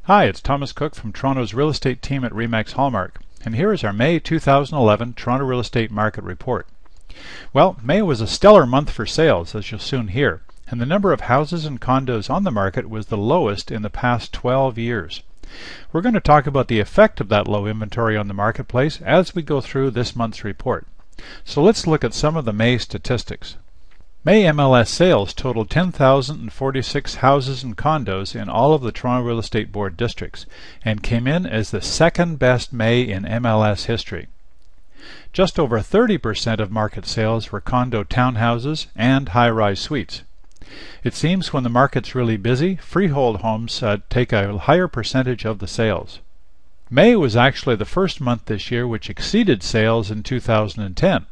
Hi, it's Thomas Cook from Toronto's real estate team at RE/MAX Hallmark, and here is our May 2011 Toronto Real Estate Market Report. Well, May was a stellar month for sales, as you'll soon hear, and the number of houses and condos on the market was the lowest in the past 12 years. We're going to talk about the effect of that low inventory on the marketplace as we go through this month's report. So let's look at some of the May statistics. May MLS sales totaled 10,046 houses and condos in all of the Toronto Real Estate Board districts and came in as the second best May in MLS history. Just over 30% of market sales were condo townhouses and high-rise suites. It seems when the market's really busy, freehold homes take a higher percentage of the sales. May was actually the first month this year which exceeded sales in 2010.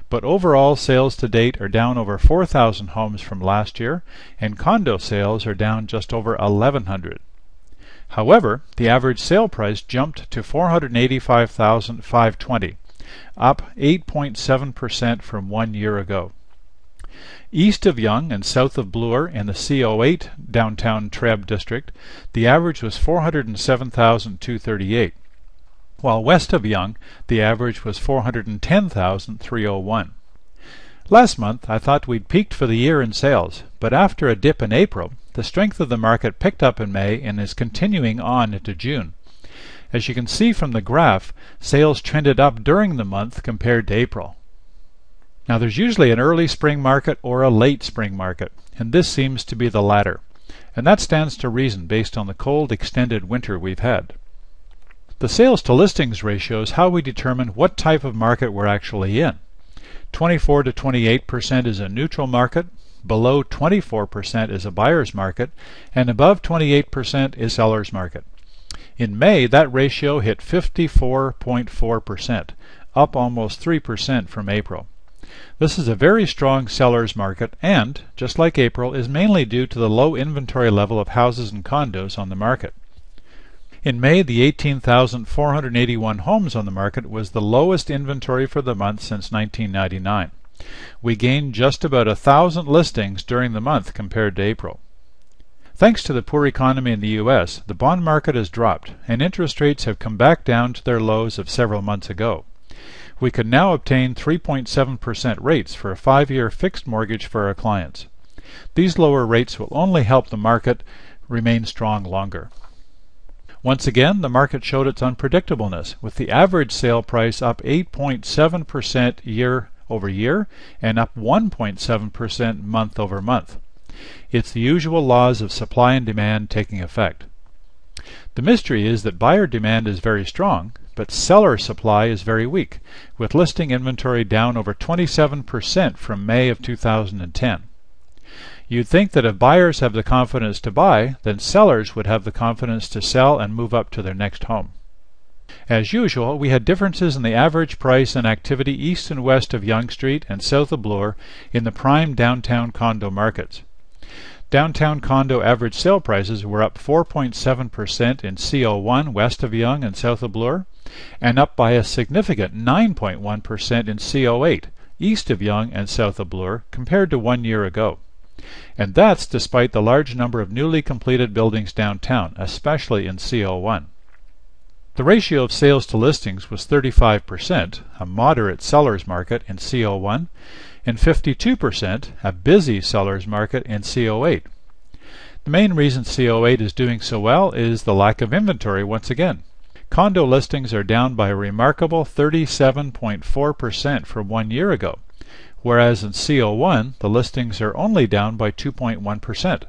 But overall sales to date are down over 4,000 homes from last year, and condo sales are down just over 1,100. However, the average sale price jumped to $485,520, up 8.7% from 1 year ago. East of Yonge and south of Bloor in the CO8 downtown Treb district, the average was $407,238. While west of Yonge, the average was $410,301. Last month, I thought we'd peaked for the year in sales, but after a dip in April, the strength of the market picked up in May and is continuing on into June. As you can see from the graph, sales trended up during the month compared to April. Now there's usually an early spring market or a late spring market, and this seems to be the latter. And that stands to reason based on the cold extended winter we've had. The sales to listings ratio is how we determine what type of market we're actually in. 24 to 28% is a neutral market, below 24% is a buyer's market, and above 28% is seller's market. In May, that ratio hit 54.4%, up almost 3% from April. This is a very strong seller's market and, just like April, is mainly due to the low inventory level of houses and condos on the market. In May, the 18,481 homes on the market was the lowest inventory for the month since 1999. We gained just about 1,000 listings during the month compared to April. Thanks to the poor economy in the U.S., the bond market has dropped, and interest rates have come back down to their lows of several months ago. We can now obtain 3.7% rates for a 5-year fixed mortgage for our clients. These lower rates will only help the market remain strong longer. Once again, the market showed its unpredictableness, with the average sale price up 8.7% year over year and up 1.7% month over month. It's the usual laws of supply and demand taking effect. The mystery is that buyer demand is very strong, but seller supply is very weak, with listing inventory down over 27% from May of 2010. You'd think that if buyers have the confidence to buy, then sellers would have the confidence to sell and move up to their next home. As usual, we had differences in the average price and activity east and west of Yonge Street and south of Bloor in the prime downtown condo markets. Downtown condo average sale prices were up 4.7% in CO1 west of Yonge and south of Bloor, and up by a significant 9.1% in CO8 east of Yonge and south of Bloor compared to 1 year ago. And that's despite the large number of newly completed buildings downtown, especially in CO1. The ratio of sales to listings was 35%, a moderate seller's market in CO1, and 52%, a busy seller's market in CO8. The main reason CO8 is doing so well is the lack of inventory once again. Condo listings are down by a remarkable 37.4% from 1 year ago, whereas in CO1 the listings are only down by 2.1%,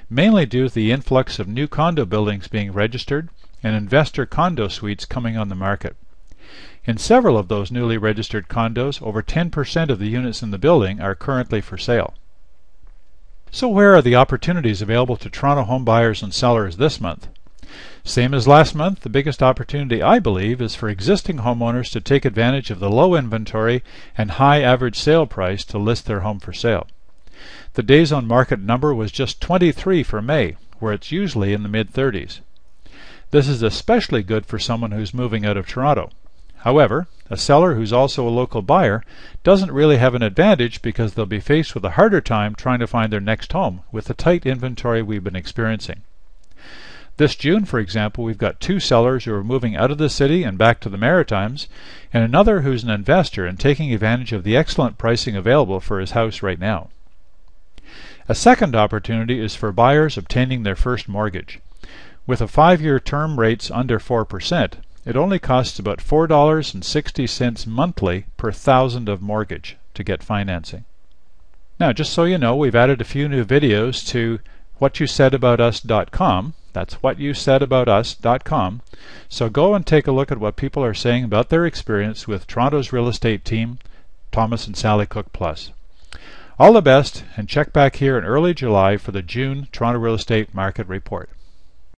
mainly due to the influx of new condo buildings being registered and investor condo suites coming on the market. In several of those newly registered condos, over 10% of the units in the building are currently for sale. So where are the opportunities available to Toronto home buyers and sellers this month? Same as last month, the biggest opportunity, I believe, is for existing homeowners to take advantage of the low inventory and high average sale price to list their home for sale. The days on market number was just 23 for May, where it's usually in the mid-30s. This is especially good for someone who's moving out of Toronto. However, a seller who's also a local buyer doesn't really have an advantage because they'll be faced with a harder time trying to find their next home with the tight inventory we've been experiencing. This June, for example, we've got 2 sellers who are moving out of the city and back to the Maritimes, and another who's an investor and taking advantage of the excellent pricing available for his house right now. A second opportunity is for buyers obtaining their first mortgage. With a 5-year term rates under 4%, it only costs about $4.60 monthly per thousand of mortgage to get financing. Now, just so you know, we've added a few new videos to whatyousaidaboutus.com. That's whatyousaidaboutus.com. So go and take a look at what people are saying about their experience with Toronto's real estate team, Thomas and Sally Cook Plus. All the best, and check back here in early July for the June Toronto Real Estate Market Report.